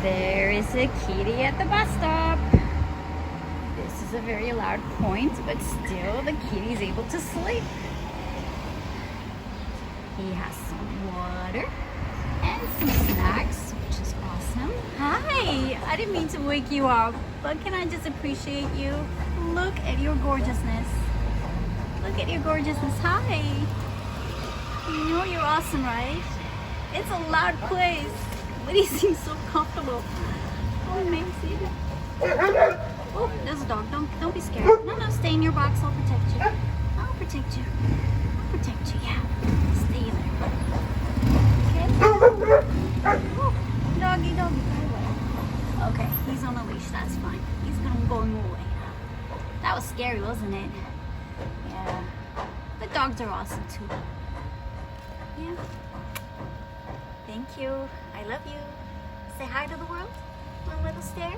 There is a kitty at the bus stop. This is a very loud point, but still the kitty is able to sleep. He has some water and some snacks, which is awesome. Hi! I didn't mean to wake you up, but can I just appreciate you? Look at your gorgeousness. Look at your gorgeousness. Hi! You know you're awesome, right? It's a loud place, but he seems so comfortable. Oh, amazing. Oh, there's a dog. Don't be scared. No, stay in your box. I'll protect you. I'll protect you. I'll protect you, yeah. Stay there. Okay? Oh, doggy, go away. Okay, he's on a leash. That's fine. He's going away. That was scary, wasn't it? Yeah. But dogs are awesome, too. Yeah. Thank you. I love you. Say hi to the world. One little stare.